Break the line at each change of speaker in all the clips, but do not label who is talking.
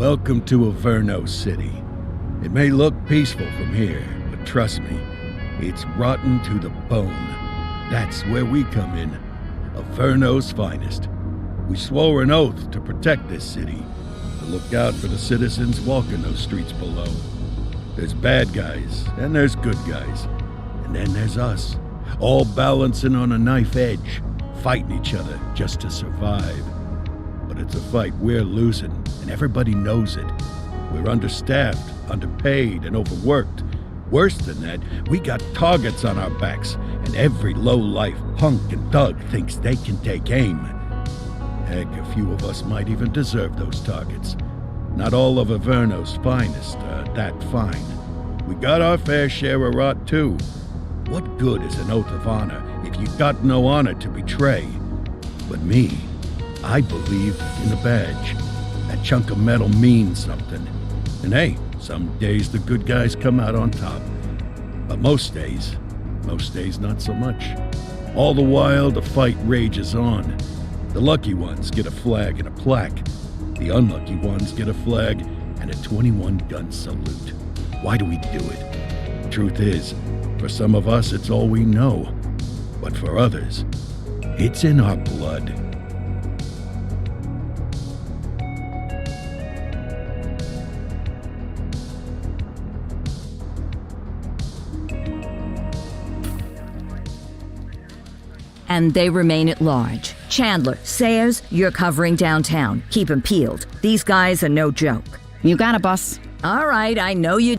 Welcome to Averno City. It may look peaceful from here, but trust me, it's rotten to the bone. That's where we come in. Averno's finest. We swore an oath to protect this city, to look out for the citizens walking those streets below. There's bad guys, and there's good guys. And then there's us, all balancing on a knife edge, fighting each other just to survive. But it's a fight we're losing, and everybody knows it. We're understaffed, underpaid, and overworked. Worse than that, we got targets on our backs, and every low-life punk and thug thinks they can take aim. Heck, a few of us might even deserve those targets. Not all of Averno's finest are that fine. We got our fair share of rot, too. What good is an oath of honor if you got no honor to betray? But me, I believe in the badge. That chunk of metal means something. And hey, some days the good guys come out on top. But most days not so much. All the while, the fight rages on. The lucky ones get a flag and a plaque. The unlucky ones get a flag and a 21-gun salute. Why do we do it? Truth is, for some of us, it's all we know. But for others, it's in our blood.
And they remain at large. Chandler, Sayers, you're covering downtown. Keep 'em peeled. These guys are no joke.
You got it, boss.
All right, I know you...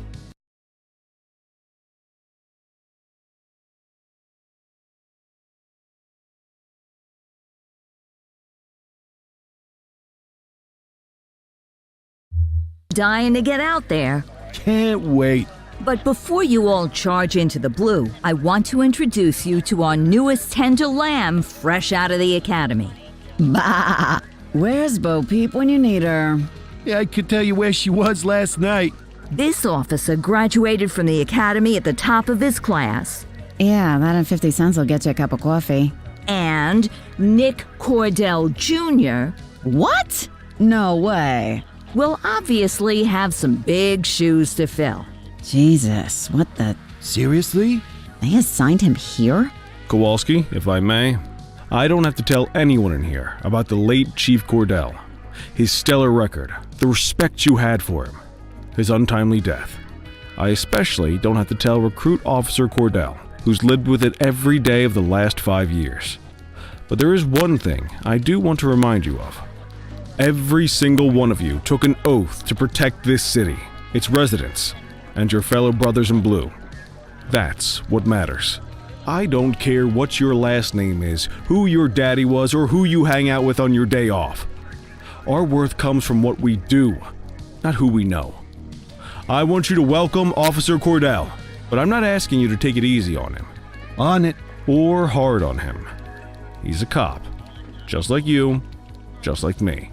dying to get out there.
Can't wait.
But before you all charge into the blue, I want to introduce you to our newest tender lamb fresh out of the academy.
Bah! Where's Bo Peep when you need her?
Yeah, I could tell you where she was last night.
This officer graduated from the academy at the top of his class.
Yeah, that and 50 cents will get you a cup of coffee.
And Nick Cordell Jr.
What? No way.
will obviously have some big shoes to fill.
Jesus, what the...
Seriously?
They assigned him here?
Kowalski, if I may, I don't have to tell anyone in here about the late Chief Cordell, his stellar record, the respect you had for him, his untimely death. I especially don't have to tell Recruit Officer Cordell, who's lived with it every day of the last 5 years. But there is one thing I do want to remind you of. Every single one of you took an oath to protect this city, its residents, and your fellow brothers in blue. That's what matters. I don't care what your last name is, who your daddy was, or who you hang out with on your day off. Our worth comes from what we do, not who we know. I want you to welcome Officer Cordell, but I'm not asking you to take it easy on him.
On it.
Or hard on him. He's a cop, just like you, just like me.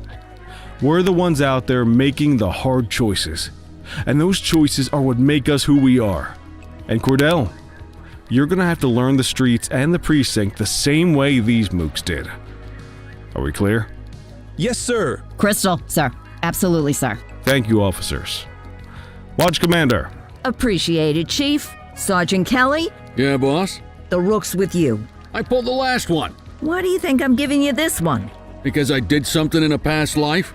We're the ones out there making the hard choices, and those choices are what make us who we are. And Cordell, you're gonna have to learn the streets and the precinct the same way these mooks did. Are we clear?
Yes, sir.
Crystal, sir. Absolutely, sir.
Thank you, officers. Lodge Commander.
Appreciated, Chief. Sergeant Kelly,
Yeah, boss?
the rook's with you.
I pulled the last one.
Why do you think I'm giving you this one?
Because I did something in a past life?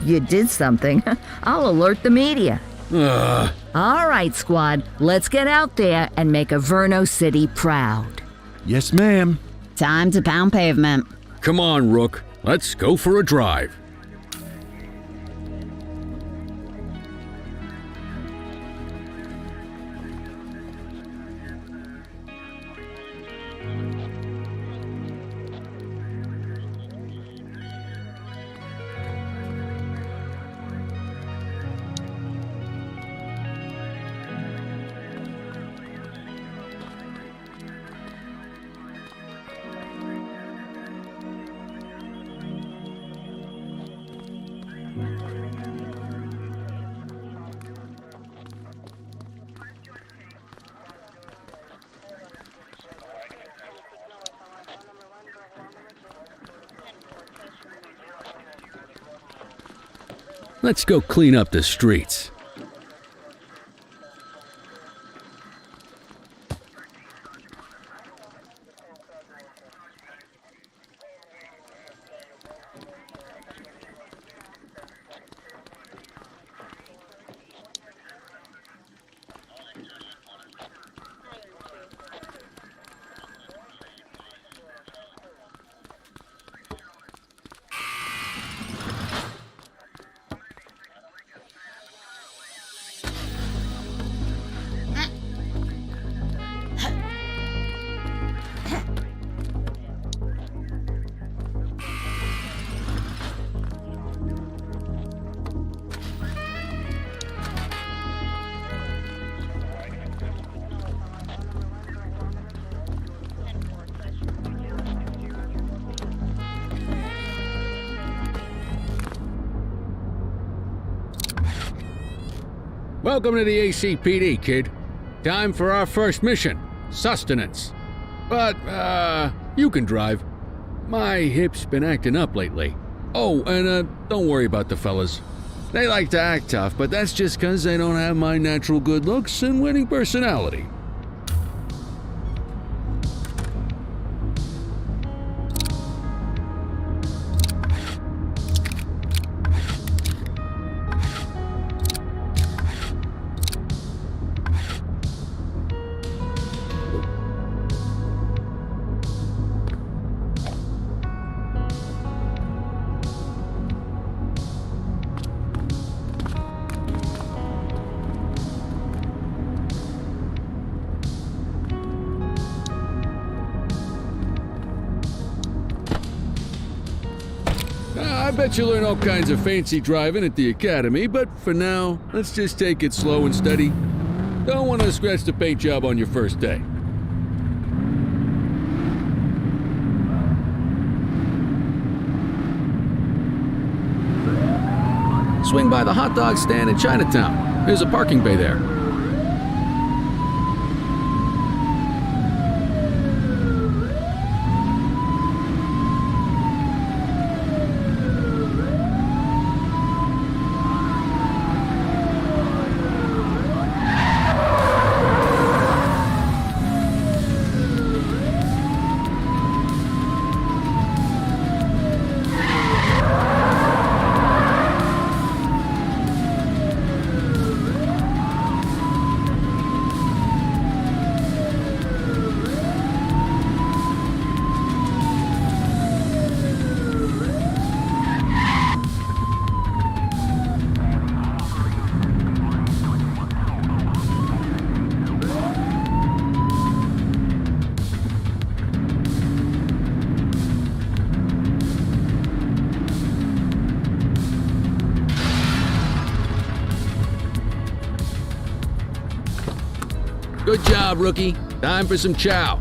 You did something. I'll alert the media. All right, squad. Let's get out there and make Averno City proud.
Yes, ma'am.
Time to pound pavement.
Come on, Rook. Let's go for a drive. let's go clean up the streets. Welcome to the ACPD, kid. Time for our first mission, sustenance. But, you can drive. My hip's been acting up lately. Oh, and, don't worry about the fellas. They like to act tough, but that's just 'cause they don't have my natural good looks and winning personality. I bet you learn all kinds of fancy driving at the academy, but for now, let's just take it slow and steady. Don't want to scratch the paint job on your first day. Swing by the hot dog stand in Chinatown. There's a parking bay there. Good job, rookie. Time for some chow.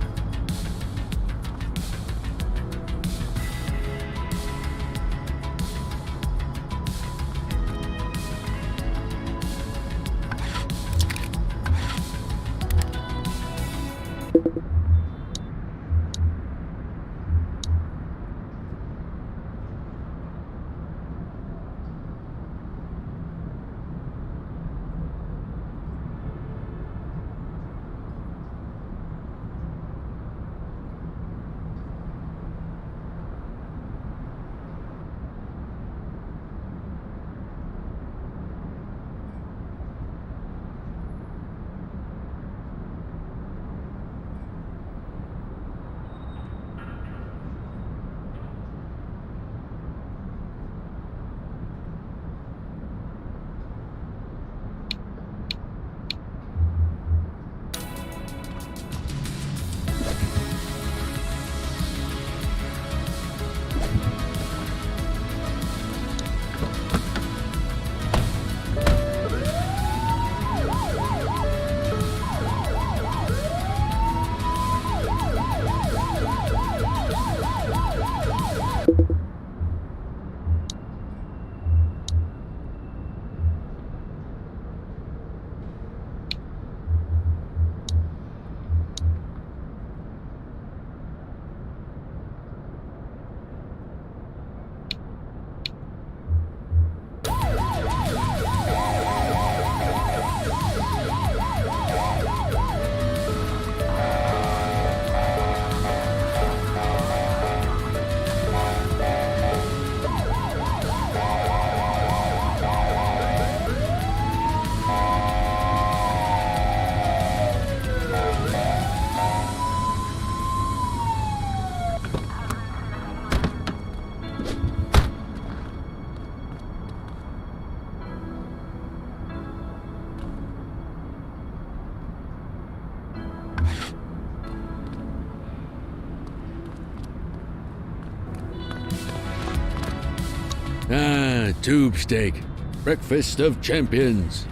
Ah, tube steak. Breakfast of champions.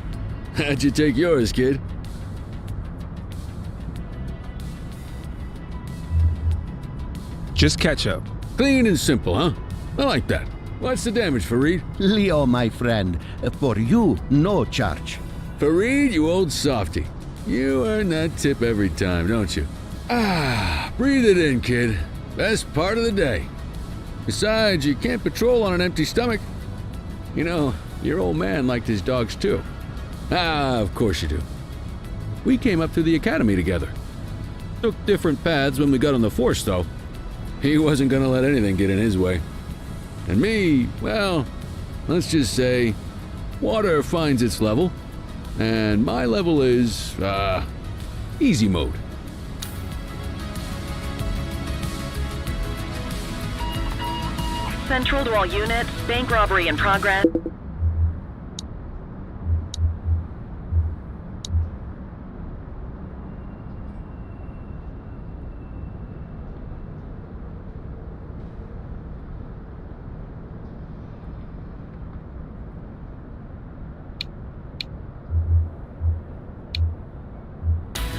How'd you take yours, kid?
Just ketchup.
Clean and simple, huh? I like that. What's the damage, Fareed?
Leo, my friend, for you, no charge.
Fareed, you old softy. You earn that tip every time, don't you? Ah, breathe it in, kid. Best part of the day. Besides, you can't patrol on an empty stomach. You know, your old man liked his dogs too. Ah, of course you do. We came up through the academy together. Took different paths when we got on the force, though. He wasn't gonna let anything get in his way. And me, well, let's just say, water finds its level, and my level is, easy mode.
Central to all units, bank robbery in progress.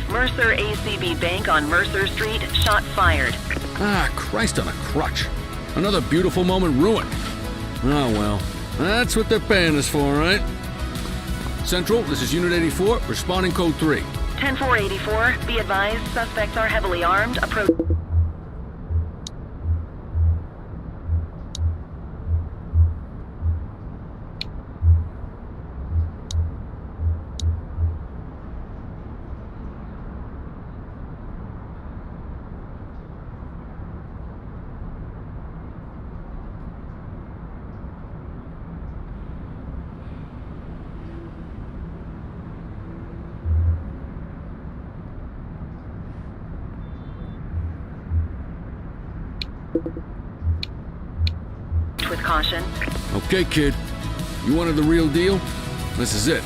Mercer ACB Bank on Mercer Street, shot fired.
Ah, Christ on a crutch. Another beautiful moment ruined. Oh well, that's what they're paying us for, right? Central, this is Unit 84, responding code 3.
10-484, be advised, suspects are heavily armed, approach. With caution.
Okay, kid. You wanted the real deal? This is it.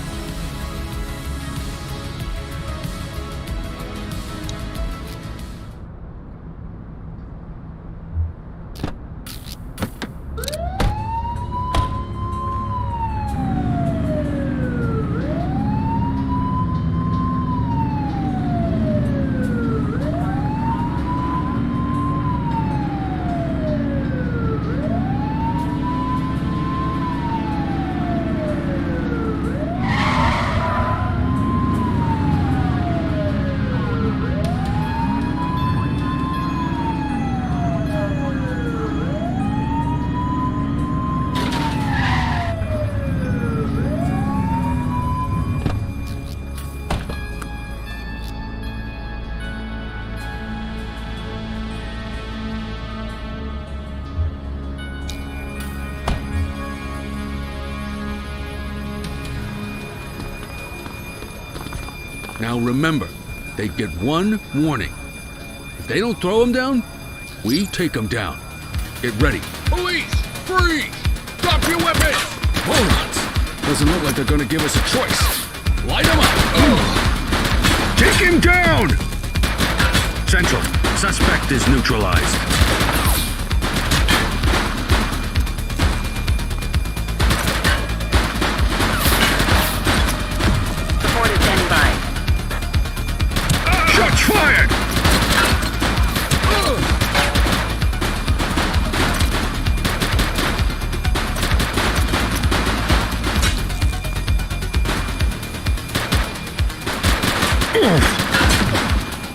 Now remember, they get one warning. If they don't throw them down, we take them down. Get ready. Police! Freeze! Drop your weapons! Morons! Doesn't look like they're gonna give us a choice. Light them up! Ugh. Take him down!
Central, suspect is neutralized.
Support is standing by.
Shots fired!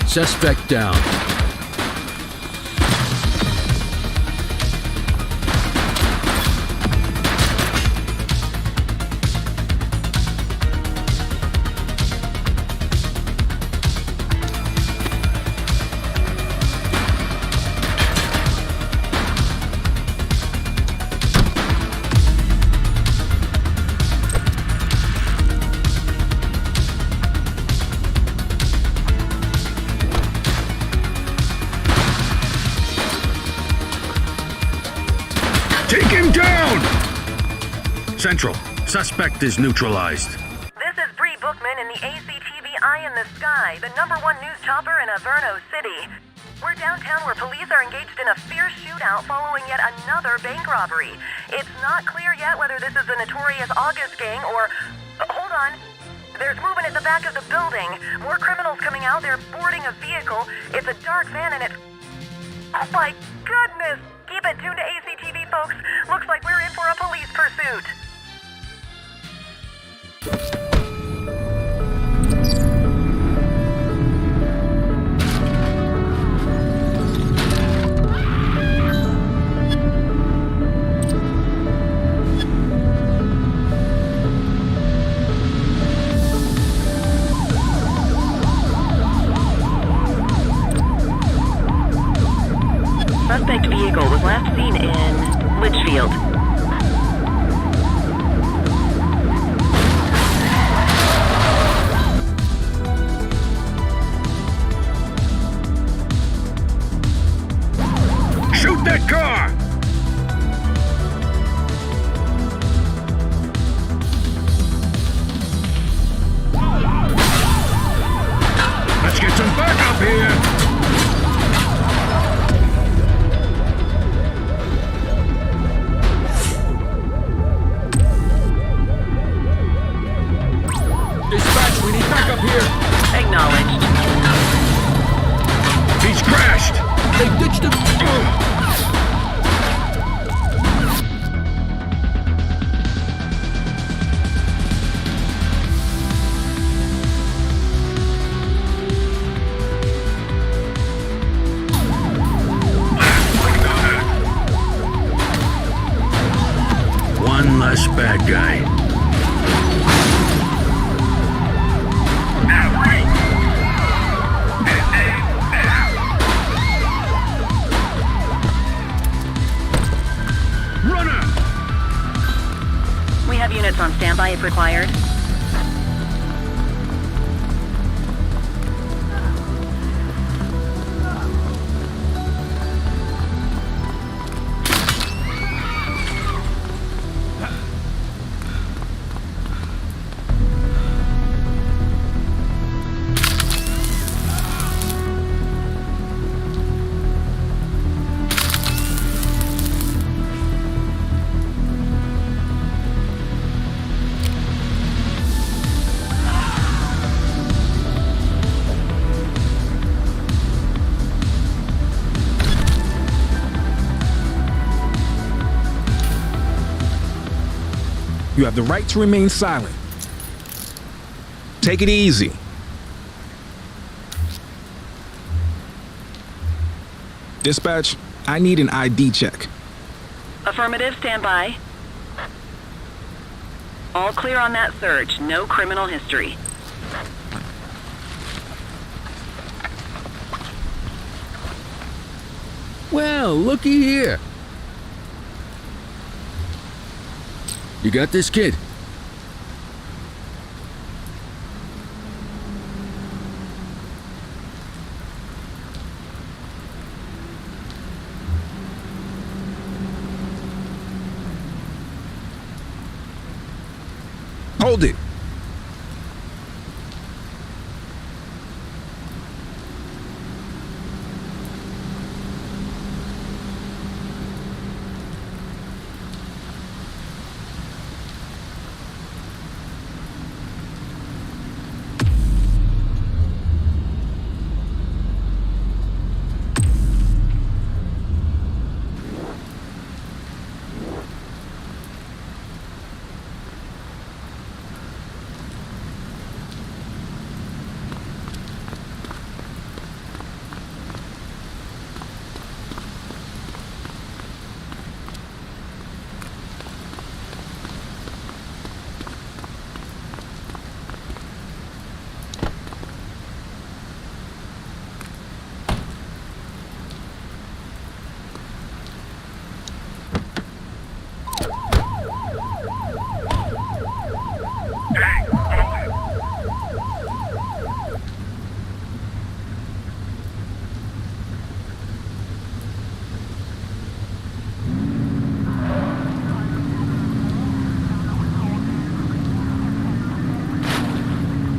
Suspect down.
Take him down! Central, suspect is neutralized.
This is Bree Bookman in the ACTV Eye in the Sky, the #1 news chopper in Averno City.
We're downtown where police are engaged in a fierce shootout following yet another bank robbery. It's not clear yet whether this is the notorious August gang or... hold on. There's movement at the back of the building. More criminals coming out. They're boarding a vehicle. It's a dark van and it's... oh my goodness! Keep it tuned to ACTV, folks. Looks like we're in for a police pursuit.
Suspect vehicle was last seen in Litchfield.
Shoot that car! Let's get some backup here!
Dispatch, we need backup here.
Acknowledged.
He's crashed!
They ditched him.
One less bad guy. Runner!
We have units on standby if required.
You have the right to remain silent. Take it easy. Dispatch, I need an ID check.
Affirmative, standby. All clear on that search. No criminal history.
Well, looky here. You got this, kid?
Hold it.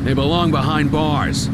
They belong behind bars.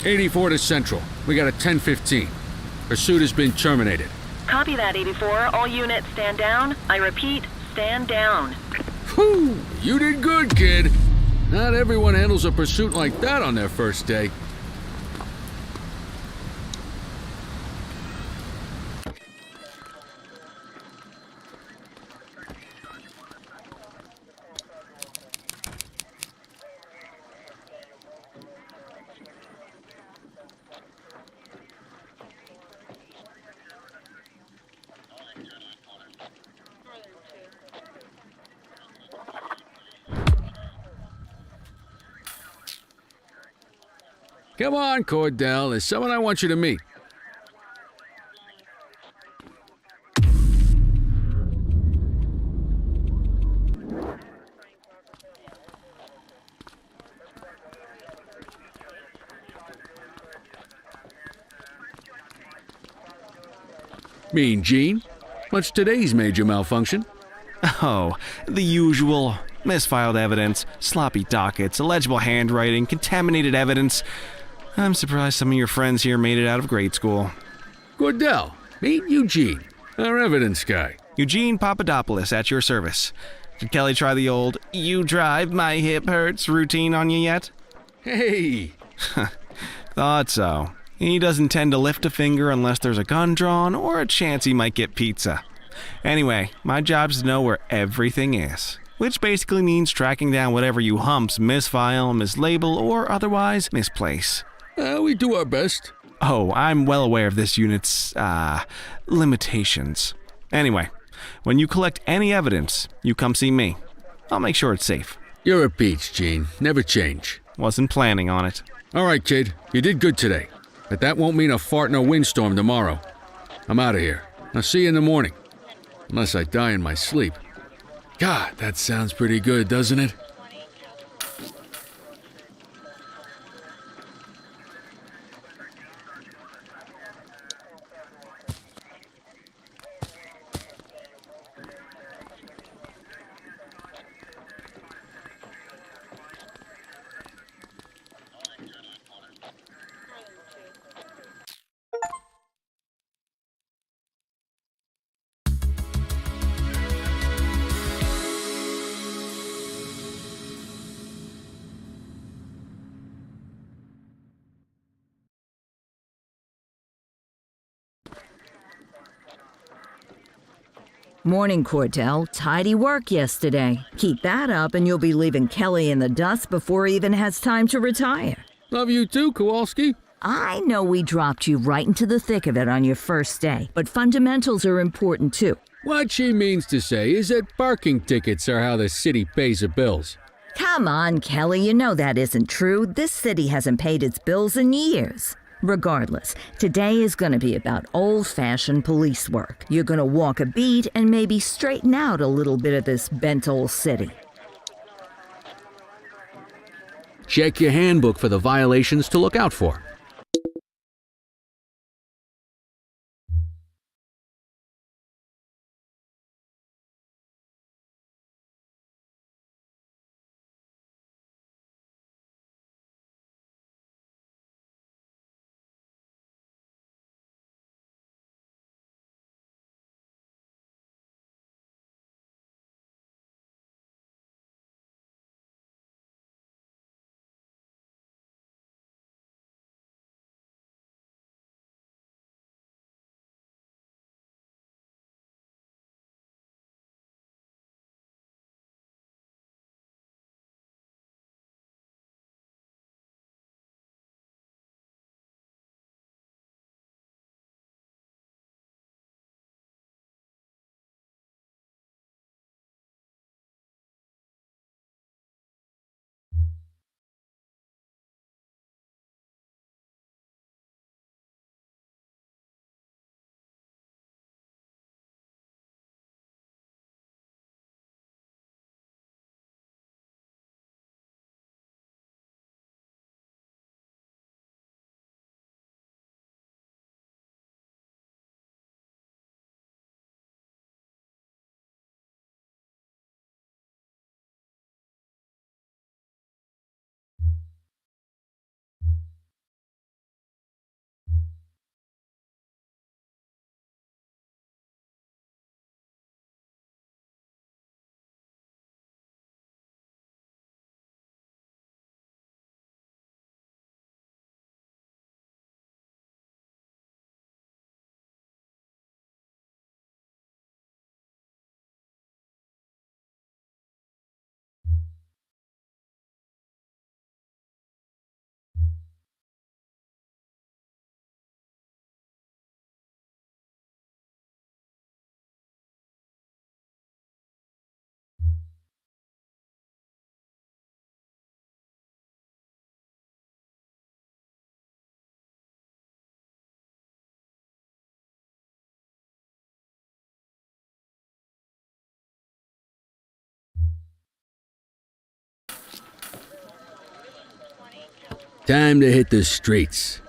84 to Central. We got a 10:15. Pursuit has been terminated.
Copy that, 84. All units stand down. I repeat, stand down.
Whew! You did good, kid. Not everyone handles a pursuit like that on their first day. Come on, Cordell. There's someone I want you to meet. Mean Gene? What's today's major malfunction?
Oh, the usual. Misfiled evidence, sloppy dockets, illegible handwriting, contaminated evidence. I'm surprised some of your friends here made it out of grade school.
Cordell, meet Eugene, our evidence guy.
Eugene Papadopoulos at your service. Did Kelly try the old, "you drive, my hip hurts" routine on you yet?
Hey!
Thought so. He doesn't tend to lift a finger unless there's a gun drawn or a chance he might get pizza. Anyway, my job's to know where everything is. Which basically means tracking down whatever you humps misfile, mislabel, or otherwise misplace.
We do our best.
Oh, I'm well aware of this unit's, limitations. Anyway, when you collect any evidence, you come see me. I'll make sure it's safe.
You're a peach, Gene. Never change.
Wasn't planning on it.
All right, kid. You did good today. But that won't mean a fart in a windstorm tomorrow. I'm out of here. I'll see you in the morning. Unless I die in my sleep. God, that sounds pretty good, doesn't it?
Morning, Cordell. Tidy work yesterday. Keep that up and you'll be leaving Kelly in the dust before he even has time to retire.
Love you too, Kowalski.
I know we dropped you right into the thick of it on your first day, but fundamentals are important too.
What she means to say is that parking tickets are how the city pays the bills.
Come on, Kelly, you know that isn't true. This city hasn't paid its bills in years. Regardless, today is going to be about old-fashioned police work. You're going to walk a beat and maybe straighten out a little bit of this bent old city.
Check your handbook for the violations to look out for. Time to hit the streets.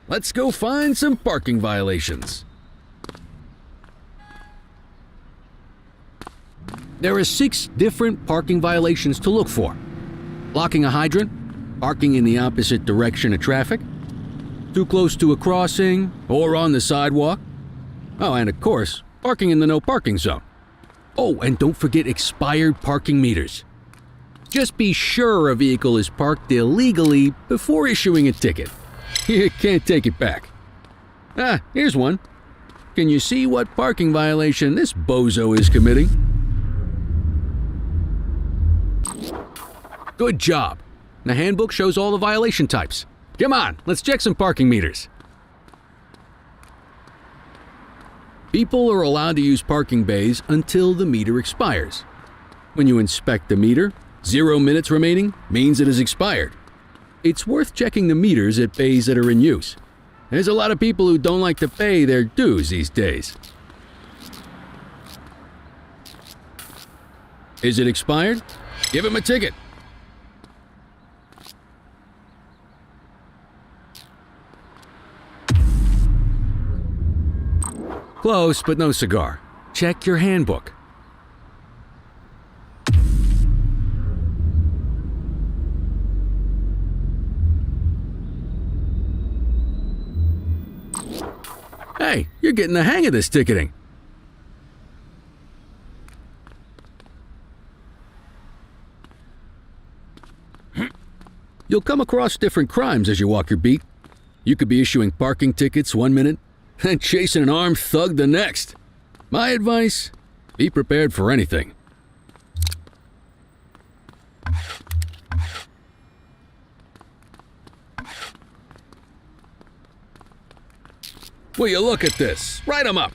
Let's go find some parking violations. There are 6 different parking violations to look for. Blocking a hydrant, parking in the opposite direction of traffic, too close to a crossing or on the sidewalk. Oh, and of course, parking in the no parking zone. Oh, and don't forget expired parking meters. Just be sure a vehicle is parked illegally before issuing a ticket. You can't take it back. Ah, here's one. Can you see what parking violation this bozo is committing? Good job. The handbook shows all the violation types. Come on, let's check some parking meters. People are allowed to use parking bays until the meter expires. When you inspect the meter, 0 minutes remaining means it has expired. It's worth checking the meters at bays that are in use. There's a lot of people who don't like to pay their dues these days. Is it expired? Give him a ticket. Close, but no cigar. Check your handbook. Hey, you're getting the hang of this ticketing. You'll come across different crimes as you walk your beat. You could be issuing parking tickets 1 minute and chasing an armed thug the next. My advice, be prepared for anything. Will you look at this? Write 'em up.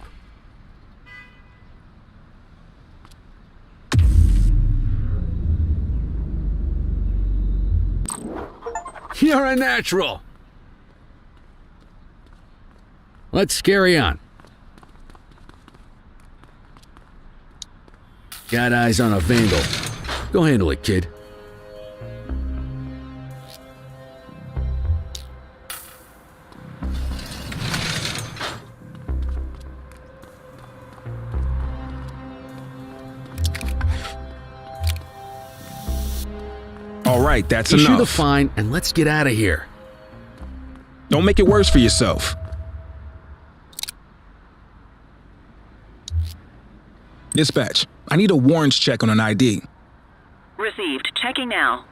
You're a natural. Let's carry on. Got eyes on a vandal. Go handle it, kid.
All right, that's
Issue
enough.
the fine and let's get out of here.
Don't make it worse for yourself. Dispatch, I need a warrants check on an ID.
Received. Checking now.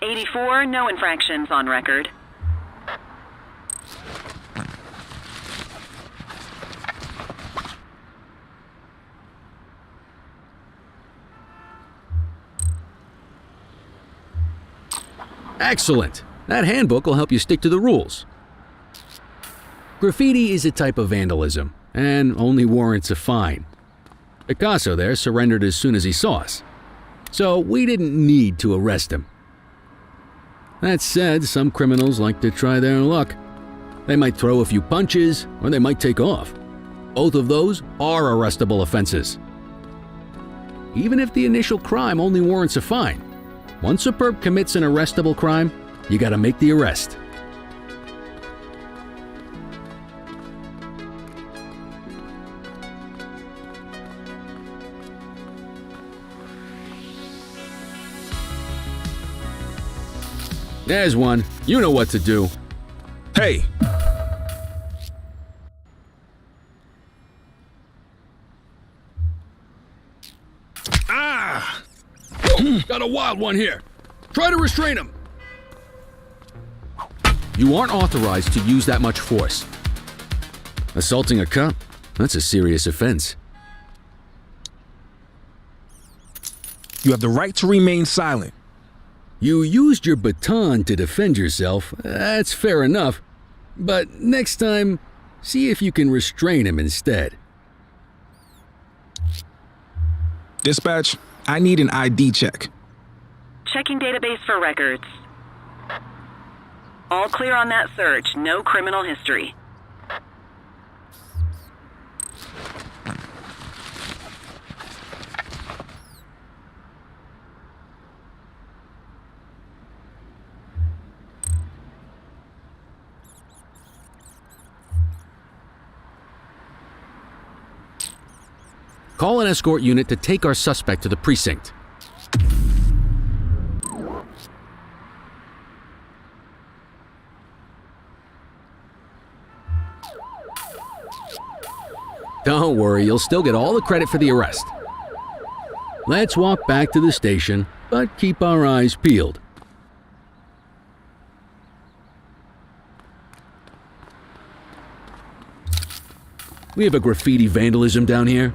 84, no infractions on record.
Excellent. That handbook will help you stick to the rules. Graffiti is a type of vandalism and only warrants a fine. Picasso there surrendered as soon as he saw us, so we didn't need to arrest him. That said, some criminals like to try their luck. They might throw a few punches or they might take off. Both of those are arrestable offenses. Even if the initial crime only warrants a fine, once a perp commits an arrestable crime, you gotta make the arrest. There's one. You know what to do.
Hey,
Got a wild one here. Try to restrain him. You aren't authorized to use that much force. Assaulting a cop? That's a serious offense.
you have the right to remain silent.
You used your baton to defend yourself. That's fair enough. But next time, see if you can restrain him instead.
Dispatch, I need an ID check.
Checking database for records. All clear on that search. No criminal history.
Call an escort unit to take our suspect to the precinct. Don't worry, you'll still get all the credit for the arrest. Let's walk back to the station, but keep our eyes peeled. We have a graffiti vandalism down here.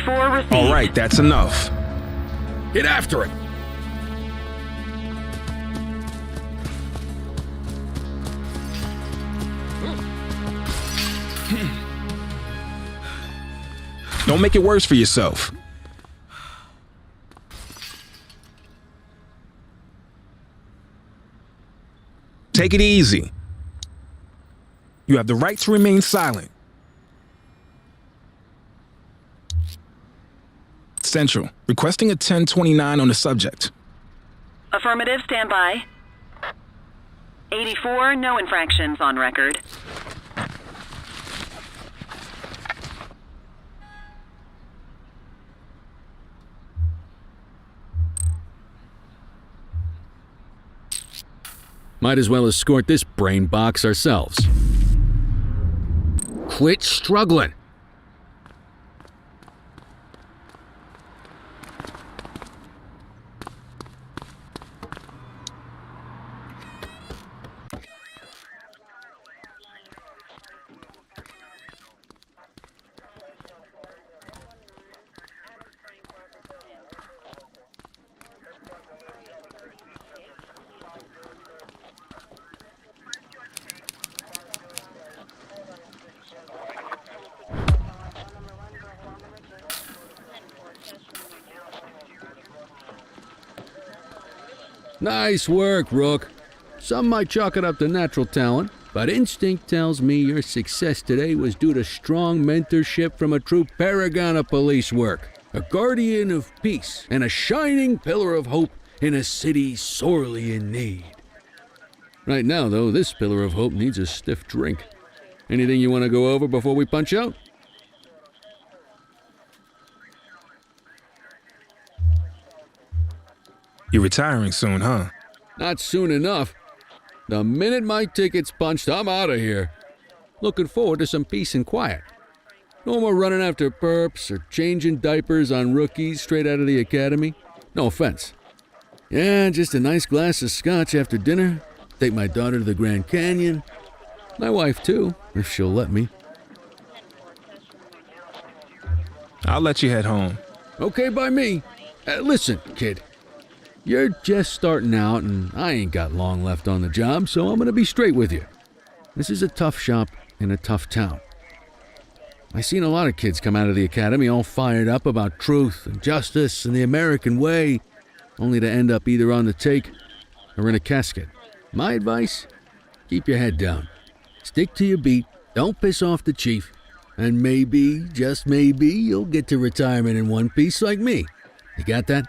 Received.
All right, that's enough.
Get after him!
Don't make it worse for yourself. Take it easy. You have the right to remain silent. Central, requesting a 1029 on the subject.
Affirmative, stand by. 84, no infractions on record.
Might as well escort this brain box ourselves. Quit struggling. Nice work, Rook. Some might chalk it up to natural talent, but instinct tells me your success today was due to strong mentorship from a true paragon of police work, a guardian of peace, and a shining pillar of hope in a city sorely in need. Right now, though, this pillar of hope needs a stiff drink. Anything you want to go over before we punch out?
You're retiring soon, huh?
Not soon enough. The minute my ticket's punched, I'm out of here. Looking forward to some peace and quiet. No more running after perps or changing diapers on rookies straight out of the academy. No offense. Yeah, just a nice glass of scotch after dinner. Take my daughter to the Grand Canyon. My wife, too, if she'll let me.
I'll let you head home.
Okay by me. Listen, kid. You're just starting out, and I ain't got long left on the job, so I'm going to be straight with you. This is a tough shop in a tough town. I seen a lot of kids come out of the academy all fired up about truth and justice and the American way, only to end up either on the take or in a casket. My advice? Keep your head down. Stick to your beat, don't piss off the chief, and maybe, just maybe, you'll get to retirement in one piece like me. You got that?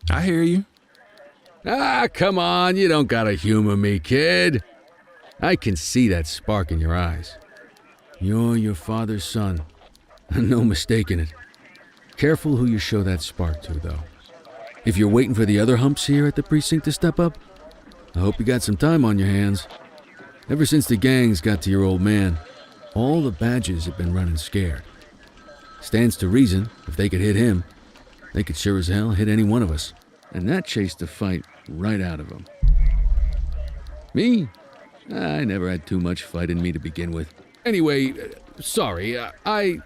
I hear you.
Ah, come on, you don't gotta humor me, kid. I can see that spark in your eyes. You're your father's son. No mistaking it. Careful who you show that spark to, though. If you're waiting for the other humps here at the precinct to step up, I hope you got some time on your hands. Ever since the gangs got to your old man, all the badges have been running scared. Stands to reason, if they could hit him, they could sure as hell hit any one of us. And that chased the fight right out of them. Me? I never had too much fight in me to begin with. Anyway, sorry, I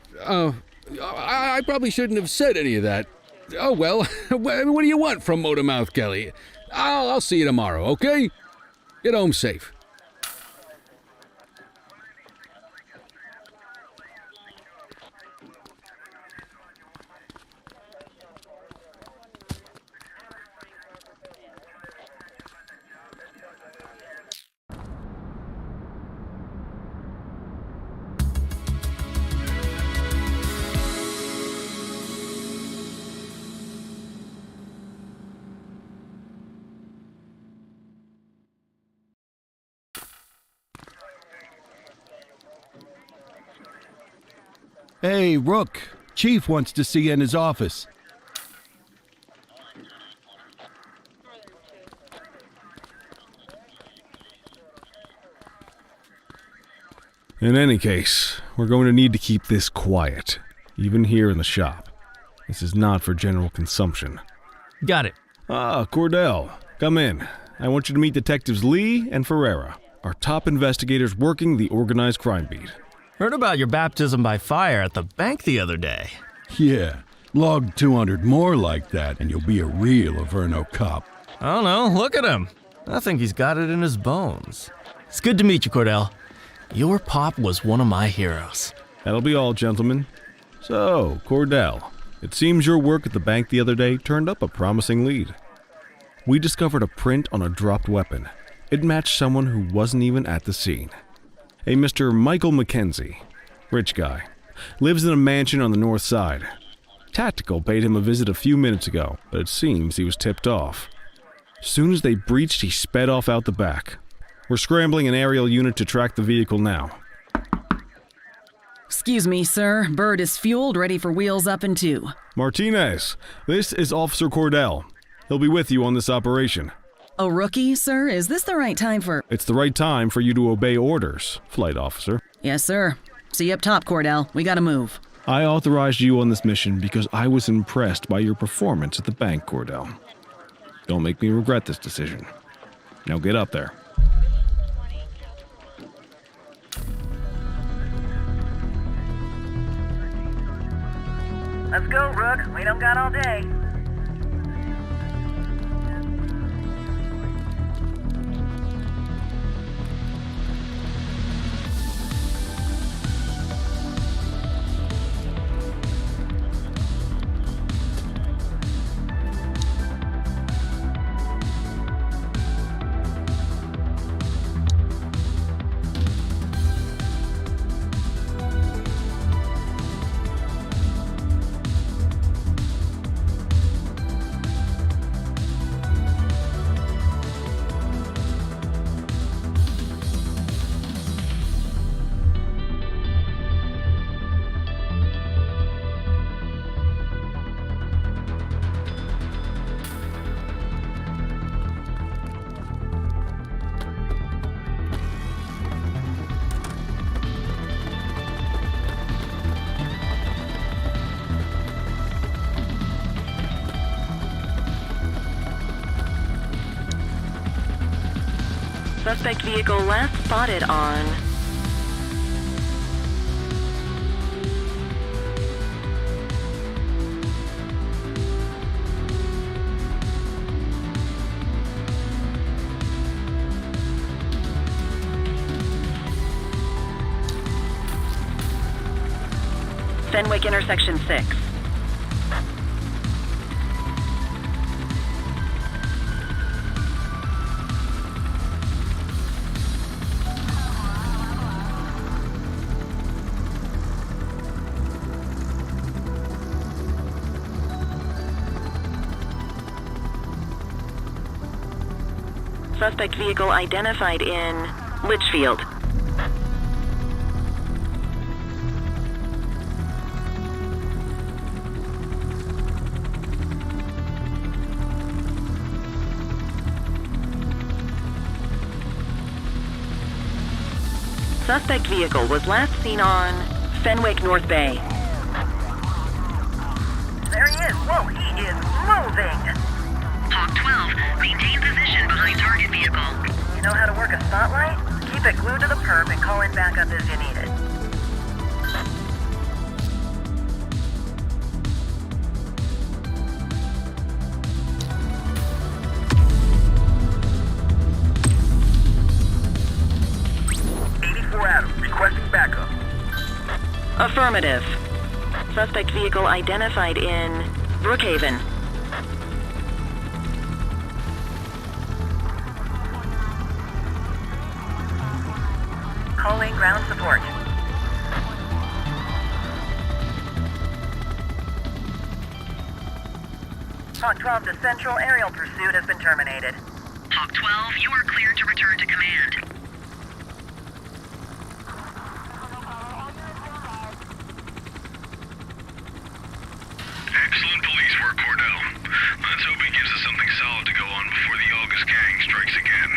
probably shouldn't have said any of that. Oh well, what do you want from Motormouth Kelly? I'll see you tomorrow, okay? Get home safe.
Hey, Rook. Chief wants to see you in his office.
In any case, we're going to need to keep this quiet, even here in the shop. This is not for general consumption.
Got it.
Ah, Cordell, come in. I want you to meet Detectives Lee and Ferreira, our top investigators working the organized crime beat.
Heard about your baptism by fire at the bank the other day.
Yeah, log 200 more like that and you'll be a real Averno cop.
I don't know, look at him. I think he's got it in his bones. It's good to meet you, Cordell. Your pop was one of my heroes.
That'll be all, gentlemen. So, Cordell, it seems your work at the bank the other day turned up a promising lead. We discovered a print on a dropped weapon. It matched someone who wasn't even at the scene. A Mr. Michael McKenzie, rich guy, lives in a mansion on the north side. Tactical paid him a visit a few minutes ago, but it seems he was tipped off. Soon as they breached, he sped off out the back. We're scrambling an aerial unit to track the vehicle now.
Excuse me, sir. Bird is fueled, ready for wheels up in 2.
Martinez, this is Officer Cordell. He'll be with you on this operation.
A rookie, sir? Is this the right time for...
It's the right time for you to obey orders, Flight Officer.
Yes, sir. See you up top, Cordell. We gotta move.
I authorized you on this mission because I was impressed by your performance at the bank, Cordell. Don't make me regret this decision. Now get up there.
Let's go, Rook. We don't got all day.
Suspect vehicle last spotted on... Fenwick intersection 6. Suspect vehicle identified in Litchfield. Suspect vehicle was last seen on Fenwick North Bay.
There he is. Whoa, he is moving.
Hawk 12, maintain position behind target vehicle.
You know how to work a spotlight? it glued to the perp and call in backup as you need it.
Requesting backup.
Affirmative. Suspect vehicle identified in Brookhaven.
Calling ground support. Hawk 12 to Central, aerial pursuit has been terminated.
Hawk 12, you are cleared to return to command.
Excellent police work, Cordell. Let's hope he gives us something solid to go on before the August gang strikes again.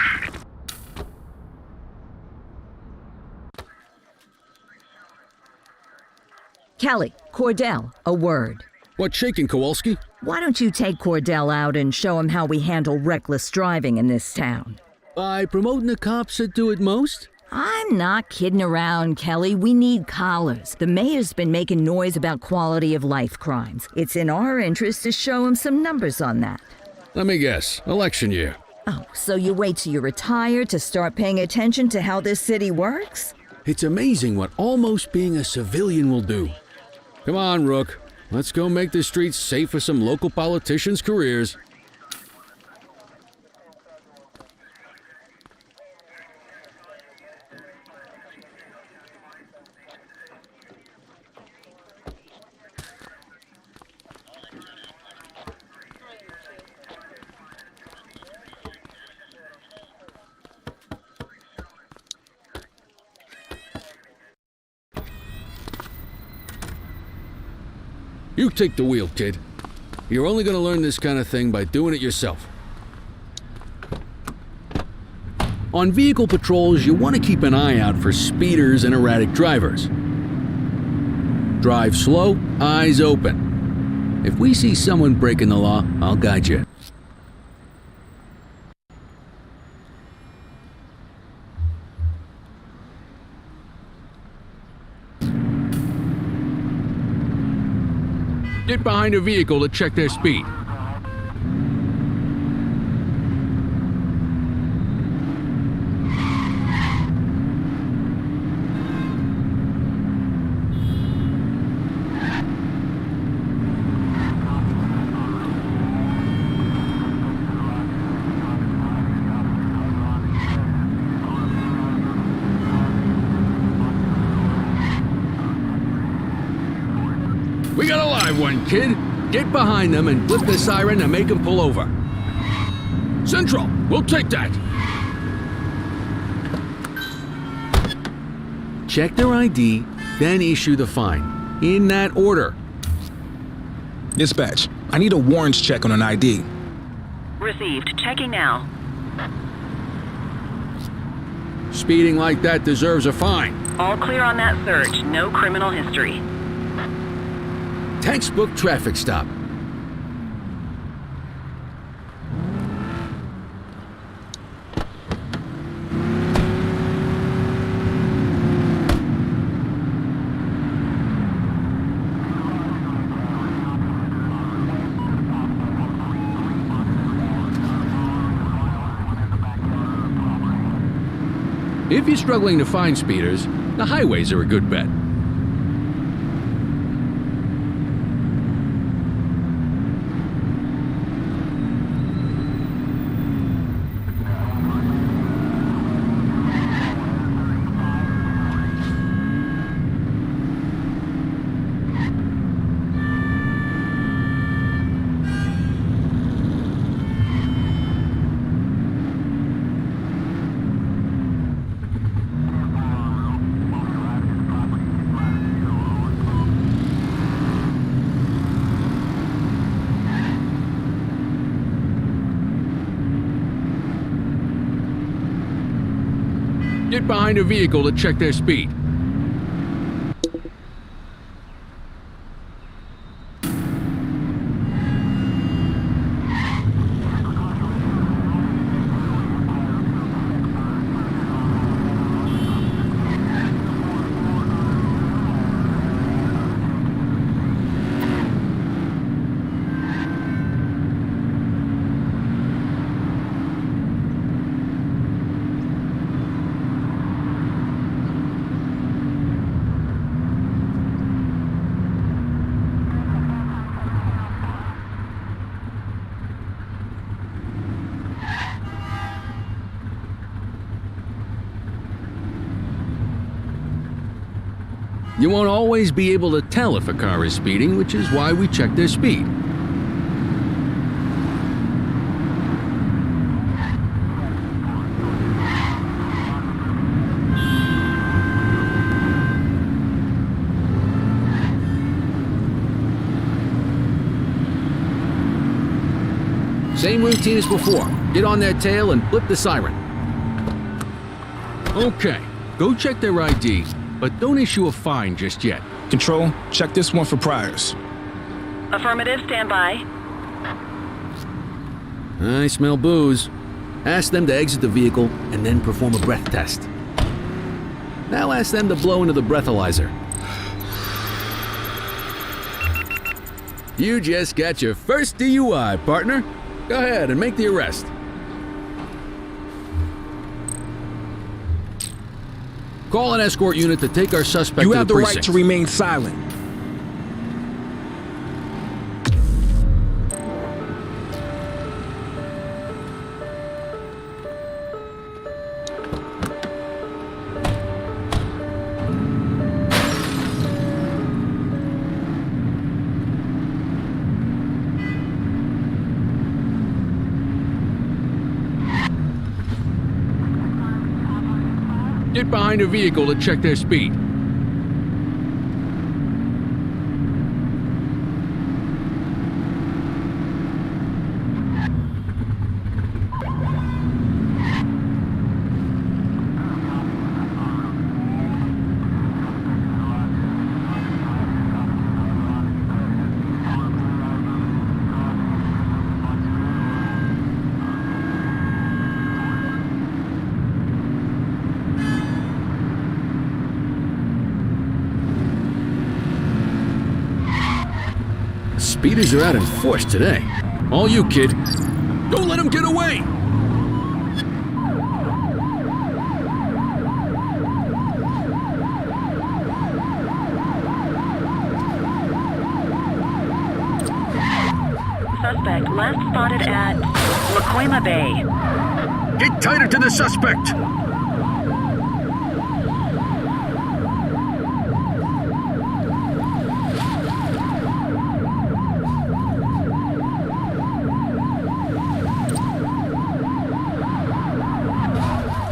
Kelly, Cordell, a word.
What's shaking, Kowalski?
Why don't you take Cordell out and show him how we handle reckless driving in this town?
By promoting the cops that do it most?
I'm not kidding around, Kelly. We need collars. The mayor's been making noise about quality of life crimes. It's in our interest to show him some numbers on that.
Let me guess. Election year.
Oh, so you wait till you retire to start paying attention to how this city works?
It's amazing what almost being a civilian will do. Come on, Rook. Let's go make the streets safe for some local politicians' careers. You take the wheel, kid. You're only gonna learn this kind of thing by doing it yourself. On vehicle patrols, you want to keep an eye out for speeders and erratic drivers. Drive slow, eyes open. If we see someone breaking the law, I'll guide you. Get behind a vehicle to check their speed. We got a live one, kid. Get behind them and flip the siren to make them pull over. Central, we'll take that. Check their ID, then issue the fine. In that order.
Dispatch, I need a warrants check on an ID.
Received. Checking now.
Speeding like that deserves a fine.
All clear on that search. No criminal history.
Textbook traffic stop. If you're struggling to find speeders, the highways are a good bet. Get behind a vehicle to check their speed. You won't always be able to tell if a car is speeding, which is why we check their speed. Same routine as before. Get on their tail and flip the siren. Okay, go check their ID, but don't issue a fine just yet.
Control, check this one for priors.
Affirmative, stand by.
I smell booze. Ask them to exit the vehicle and then perform a breath test. Now ask them to blow into the breathalyzer. You just got your first DUI, partner. Go ahead and make the arrest. Call an escort unit to take our suspect
You
to
have
the
the
precinct.
right to remain silent.
Get behind a vehicle to check their speed. Speeders are out in force today. All you, kid. Don't let them get away!
Suspect last spotted at Lacoima Bay.
Get tighter to the suspect!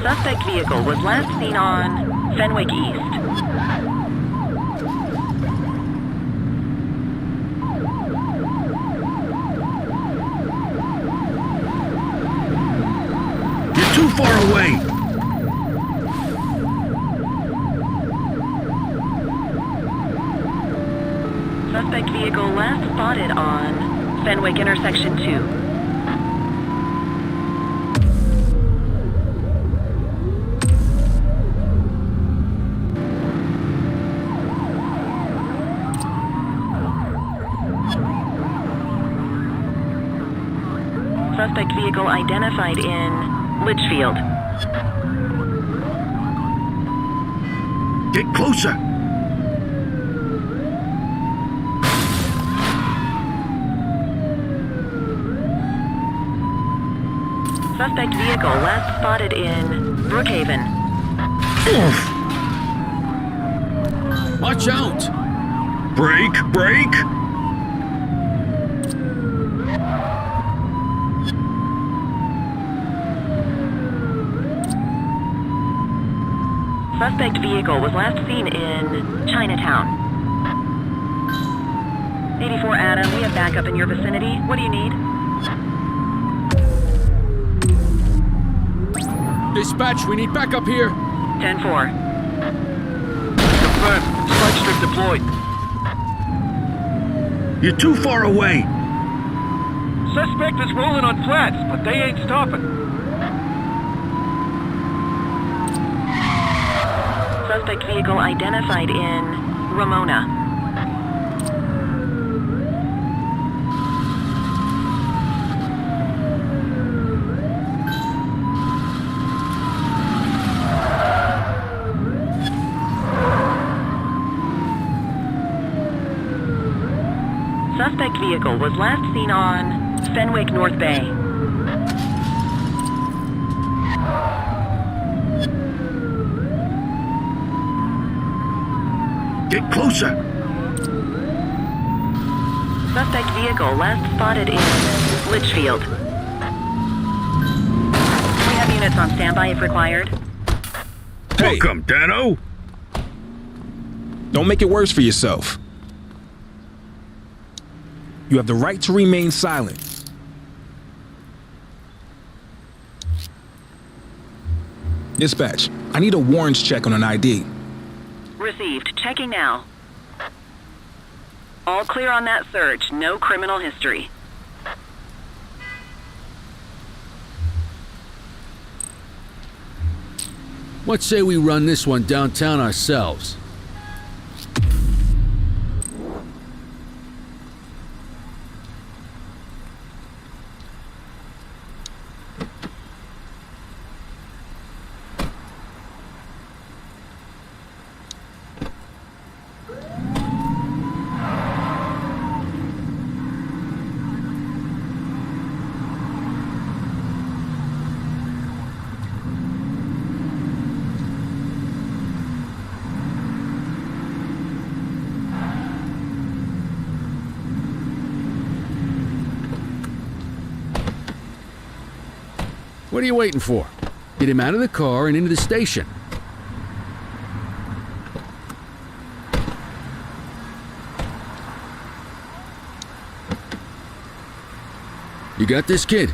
Suspect vehicle was last seen on Fenwick East.
You're too far away!
Suspect vehicle last spotted on Fenwick Intersection 2. Suspect vehicle identified in Litchfield.
Get closer!
Suspect vehicle last spotted in Brookhaven.
Watch out! Brake! Brake!
Suspect vehicle was last seen in Chinatown. 84 Adam, we have backup in your vicinity. What do you need?
Dispatch, we need backup here.
10-4.
Confirmed. Spike strip deployed. You're too far away.
Suspect is rolling on flats, but they ain't stopping.
Suspect vehicle identified in Ramona. Suspect vehicle was last seen on Fenwick North Bay.
Get closer!
Suspect vehicle last spotted in Litchfield. We have units on standby if required.
Hey,
Welcome, Dano!
don't make it worse for yourself. You have the right to remain silent. Dispatch, I need a warrants check on an ID.
Received. Checking now. All clear on that search. No criminal history.
What say we run this one downtown ourselves? What are you waiting for? Get him out of the car and into the station. You got this, kid?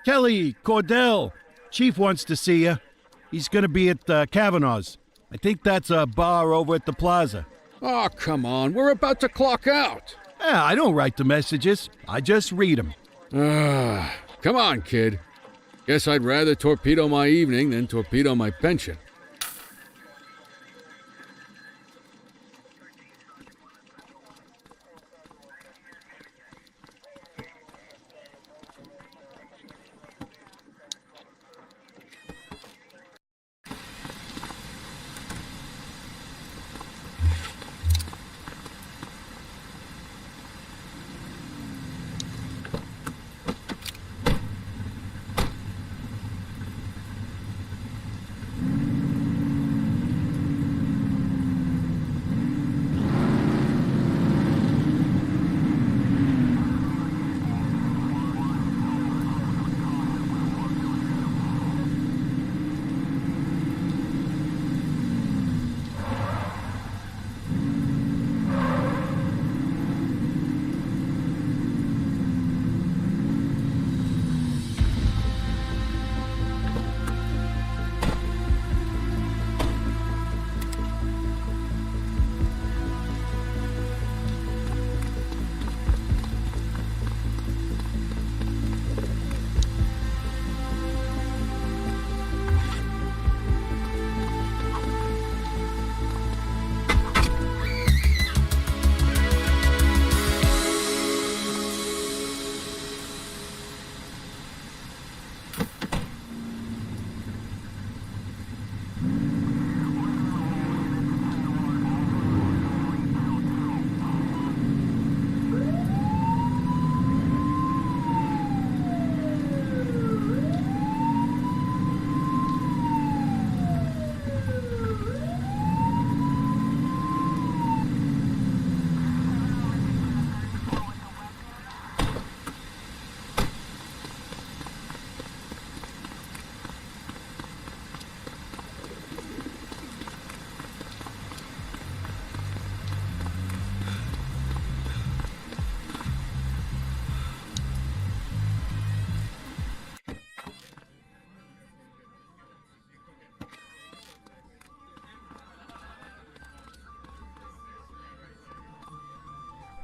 Kelly, Cordell, Chief wants to see you. He's going to be at Kavanaugh's. I think that's a bar over at the plaza.
Oh, come on. We're about to clock out.
Yeah, I don't write the messages. I just read them.
Come on, kid. Guess I'd rather torpedo my evening than torpedo my pension.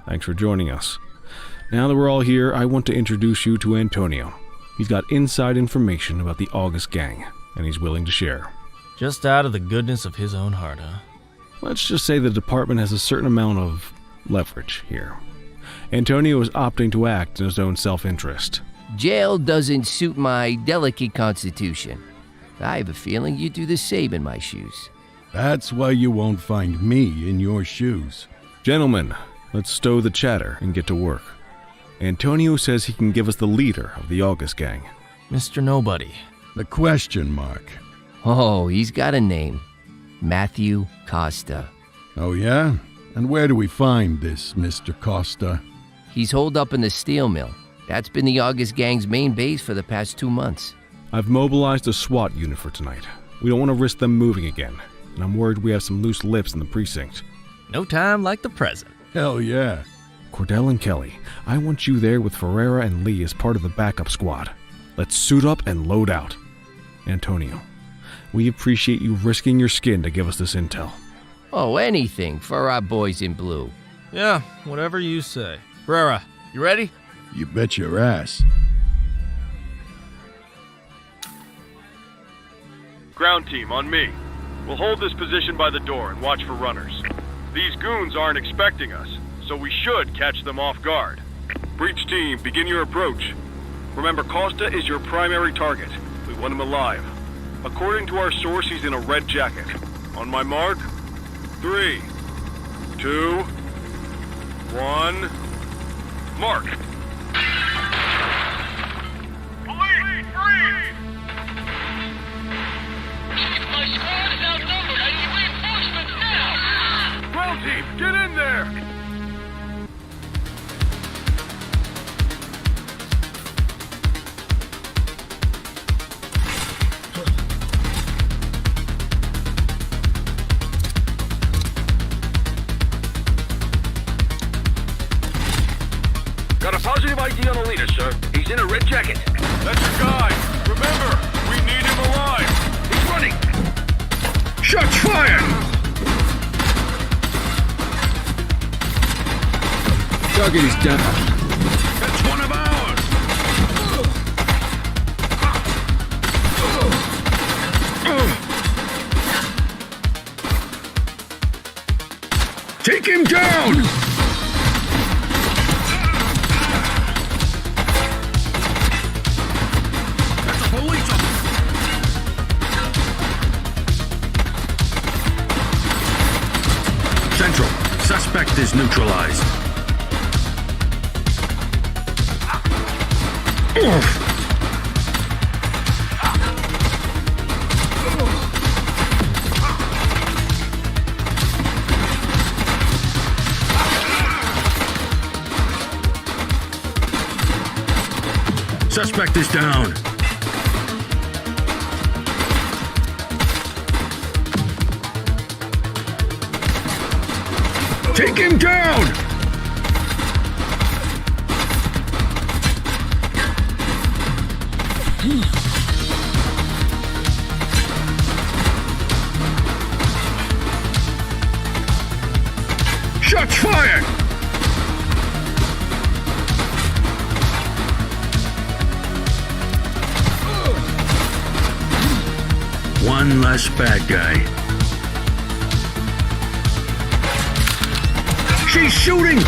Thanks for joining us. Now that we're all here, I want to introduce you to Antonio. He's got inside information about the August gang, and he's willing to share.
Just out of the goodness of his own heart, huh?
Let's just say the department has a certain amount of leverage here. Antonio is opting to act in his own self-interest.
Jail doesn't suit my delicate constitution. I have a feeling you'd do the same in my shoes.
That's why you won't find me in your shoes.
Gentlemen, let's stow the chatter and get to work. Antonio says he can give us the leader of the August gang.
Mr. Nobody.
The question mark.
Oh, he's got a name. Matthew Costa.
Oh yeah? And where do we find this Mr. Costa?
He's holed up in the steel mill. That's been the August gang's main base for the past 2 months.
I've mobilized a SWAT unit for tonight. We don't want to risk them moving again, and I'm worried we have some loose lips in the precinct.
No time like the present.
Hell yeah.
Cordell and Kelly, I want you there with Ferreira and Lee as part of the backup squad. Let's suit up and load out. Antonio, we appreciate you risking your skin to give us this intel.
Oh, anything for our boys in blue.
Yeah, whatever you say. Ferreira, you ready?
You bet your ass.
Ground team, on me. We'll hold this position by the door and watch for runners. These goons aren't expecting us, so we should catch them off guard. Breach team, begin your approach. Remember, Costa is your primary target. We want him alive. According to our source, he's in a red jacket. On my mark, 3, 2, 1, mark!
Police, freeze! My squad is outnumbered. I need reinforcements now!
Ground team, get in there!
Got a positive ID on the leader, sir. He's in a red jacket.
That's your guy. Remember, we need him alive.
He's running.
Shots fired!
Target is down.
That's one of ours!
Take him down!
Central, suspect is neutralized. Suspect is down.
Take him down! Shots fired!
One less bad guy.
She's shooting!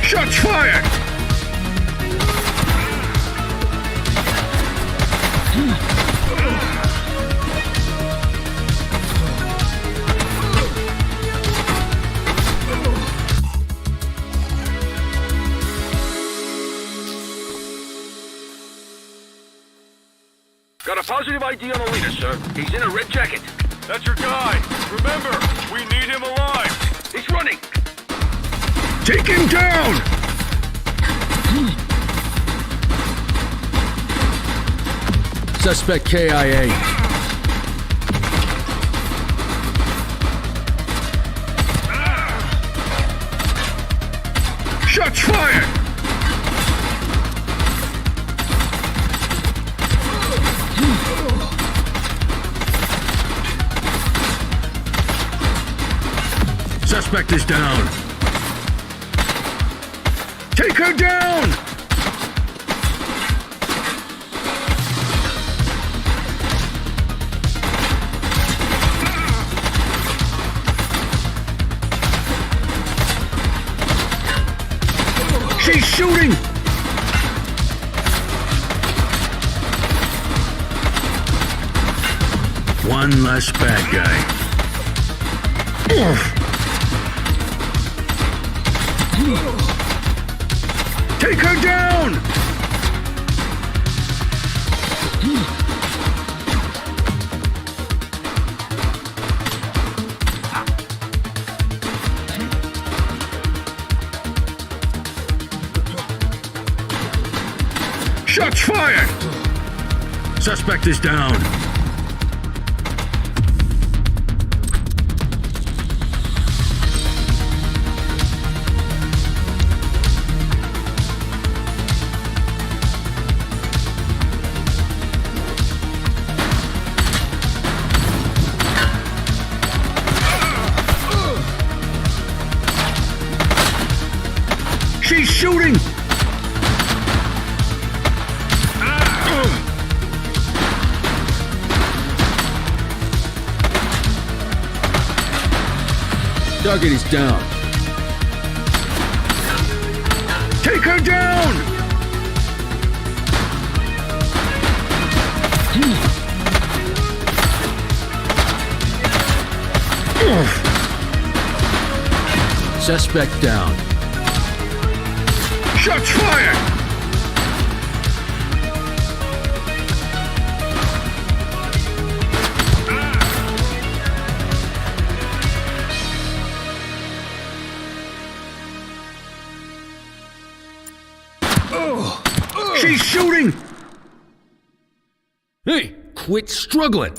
Shots fired!
Got a positive ID on the leader, sir. He's in a red jacket.
That's your guy. Remember, we need him alive.
He's running.
Take him down! Suspect KIA. Shots fired!
Suspect is down. Take her down! She's shooting! One less bad guy. Take her down! Shots fired! Suspect is down. She's shooting!
Target is down.
Take her down!
Suspect down.
Shots fired! She's shooting!
Hey, quit struggling.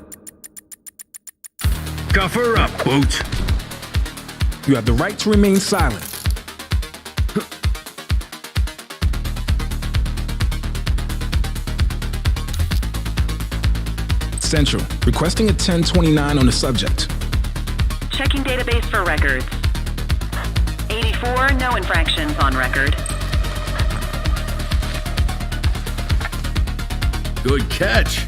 Cuff her up, Boots.
You have the right to remain silent. Central, requesting a 1029 on the subject.
Checking database for records. 84, no infractions on record.
Good catch.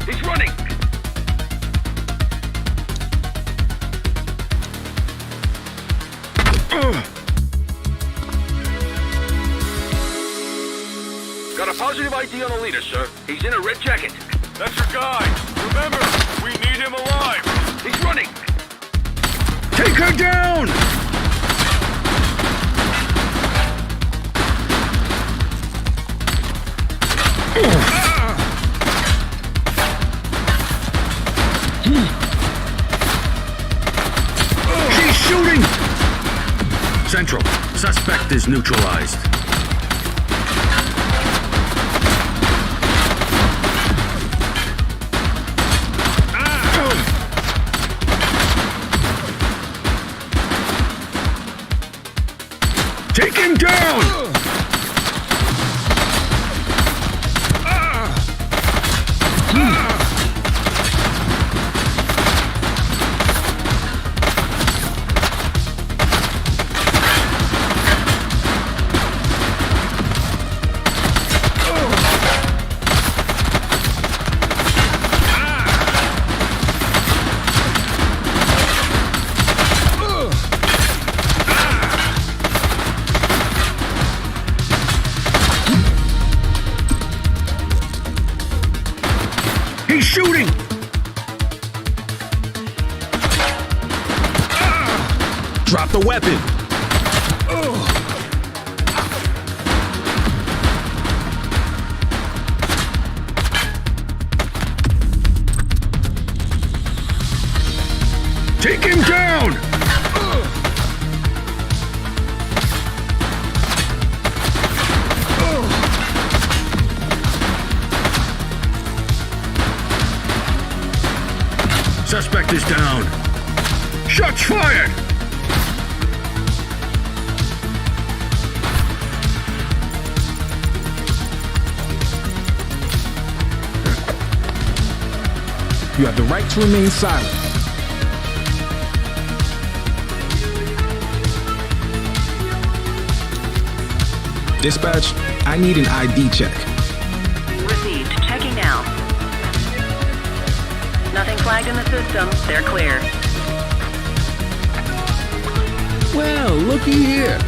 He's running! Got a positive ID on the leader, sir. He's in a red jacket.
That's your guy. Remember, we need him alive.
He's running!
Take her down! She's shooting! Central, suspect is neutralized. Take him down! He's shooting!
Drop the weapon.
Take him down! Suspect is down. Shots fired!
You have the right to remain silent. Dispatch, I need an ID check.
Received. Checking now. Nothing flagged in the system. They're clear.
Well, looky here.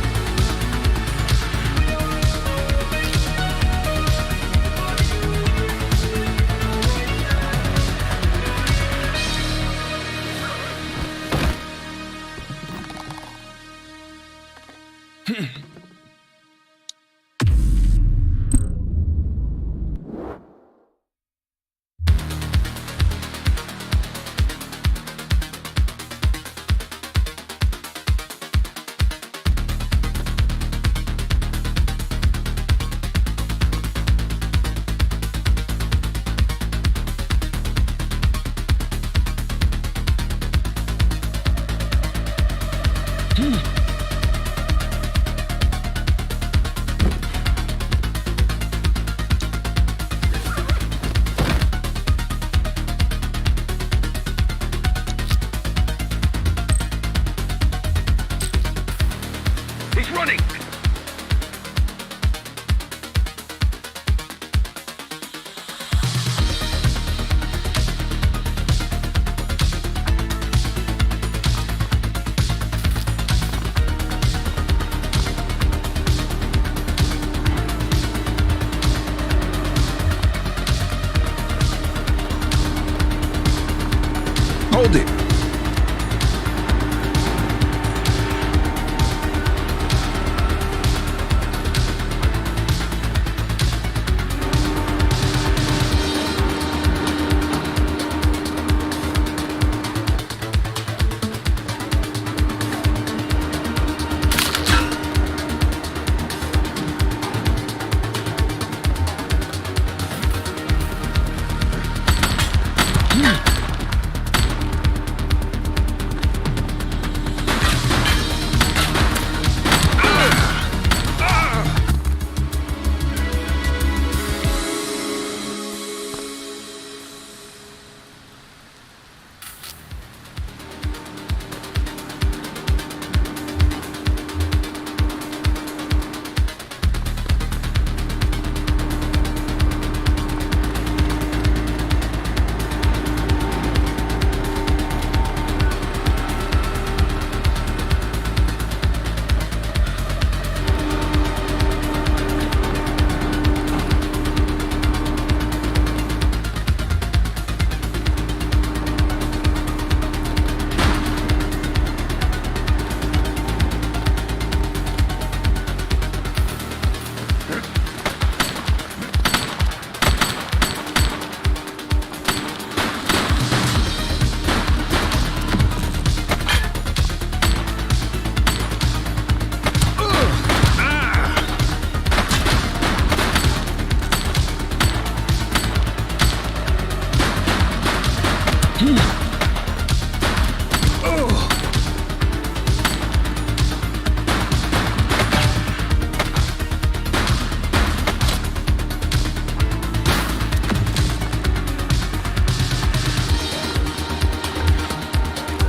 He's running!
Hold it.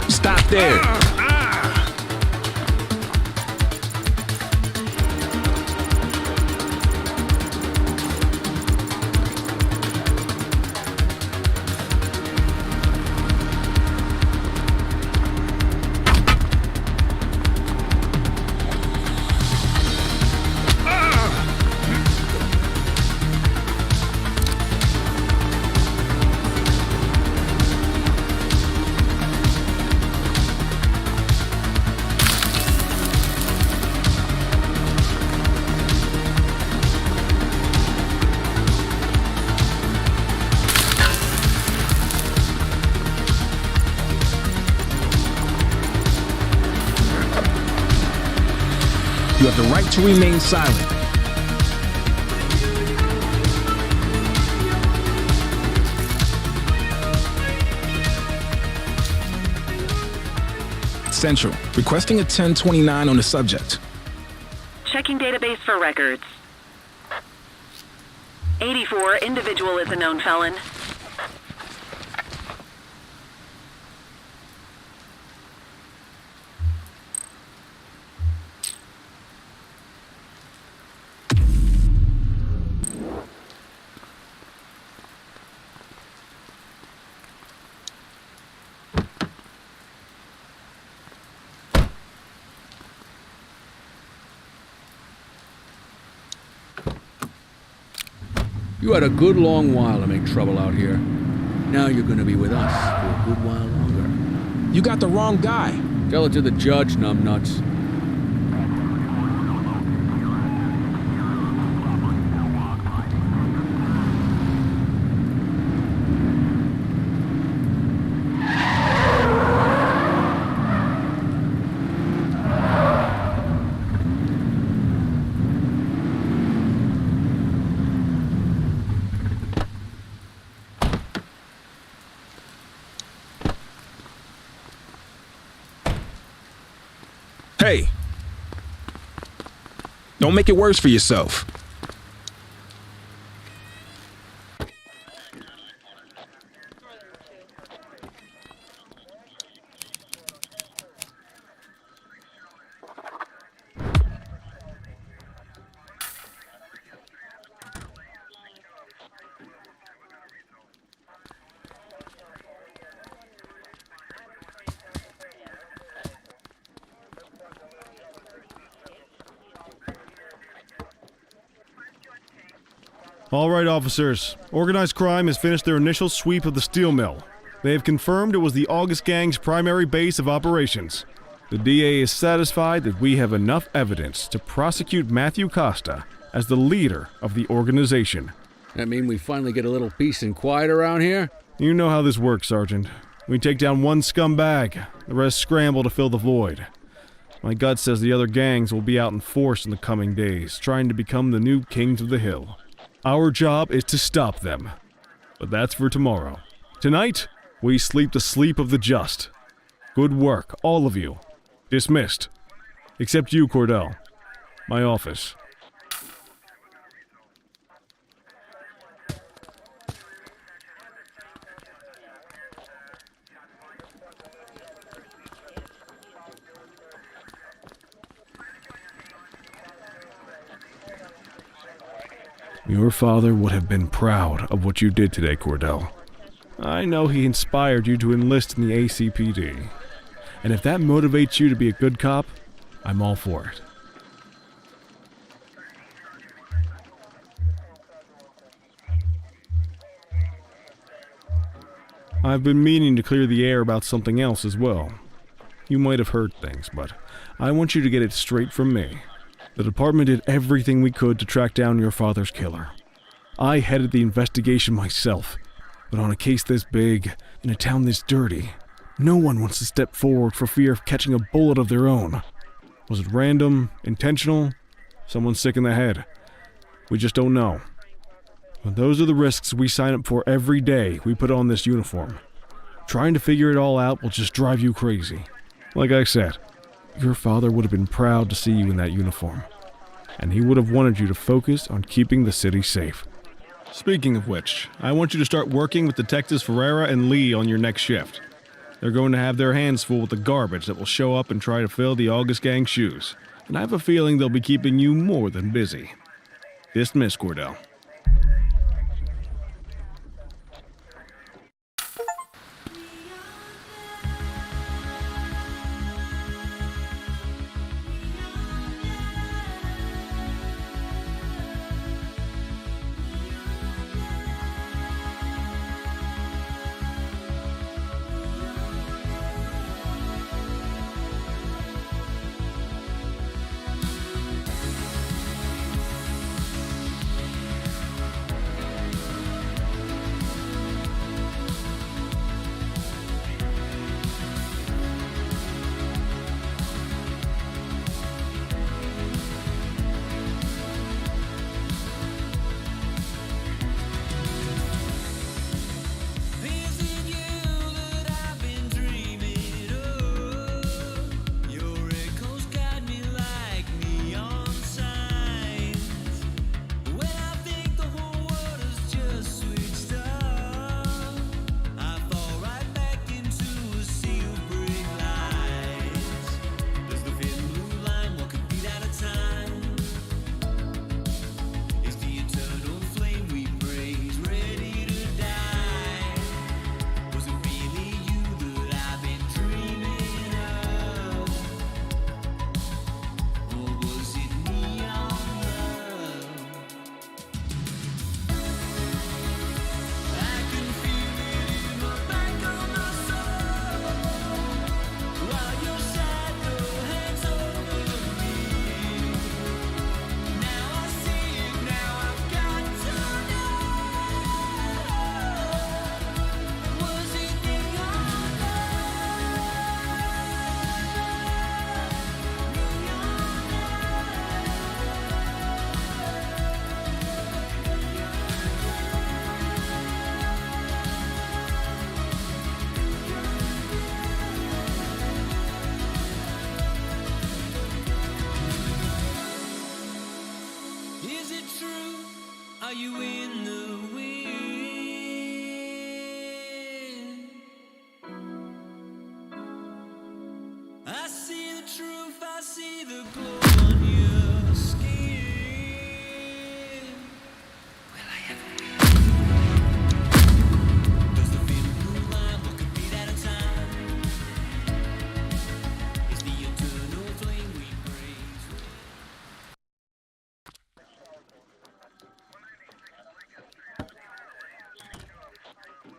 Stop there. You have the right to remain silent. Central, requesting a 1029 on the subject.
Checking database for records. 84, individual is a known felon.
You had a good long while to make trouble out here. Now you're gonna be with us for a good while longer.
You got the wrong guy.
Tell it to the judge, numbnuts.
Hey, don't make it worse for yourself.
All right, officers. Organized crime has finished their initial sweep of the steel mill. They have confirmed it was the August Gang's primary base of operations. The DA is satisfied that we have enough evidence to prosecute Matthew Costa as the leader of the organization.
That mean we finally get a little peace and quiet around here?
You know how this works, Sergeant. We take down one scumbag, the rest scramble to fill the void. My gut says the other gangs will be out in force in the coming days, trying to become the new kings of the hill. Our job is to stop them. But that's for tomorrow. Tonight, we sleep the sleep of the just. Good work, all of you. Dismissed. Except you, Cordell. My office. Your father would have been proud of what you did today, Cordell. I know he inspired you to enlist in the ACPD. And if that motivates you to be a good cop, I'm all for it. I've been meaning to clear the air about something else as well. You might have heard things, but I want you to get it straight from me. The department did everything we could to track down your father's killer. I headed the investigation myself, but on a case this big, in a town this dirty, no one wants to step forward for fear of catching a bullet of their own. Was it random, intentional, someone sick in the head? We just don't know. But those are the risks we sign up for every day we put on this uniform. Trying to figure it all out will just drive you crazy. Like I said, your father would have been proud to see you in that uniform, and he would have wanted you to focus on keeping the city safe. Speaking of which, I want you to start working with Detectives Ferreira and Lee on your next shift. They're going to have their hands full with the garbage that will show up and try to fill the August Gang's shoes, and I have a feeling they'll be keeping you more than busy. Dismiss, Cordell.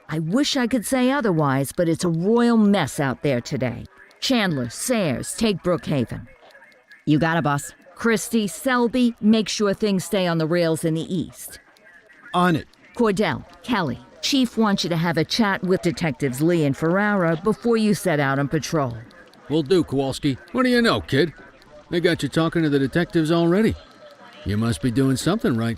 I wish I could say otherwise, but it's a royal mess out there today. Chandler, Sayers, take Brookhaven.
You got it, boss.
Christie, Selby, make sure things stay on the rails in the east.
On it.
Cordell, Kelly, Chief wants you to have a chat with Detectives Lee and Ferrara before you set out on patrol.
Will do, Kowalski. What do you know, kid? They got you talking to the detectives already. You must be doing something right.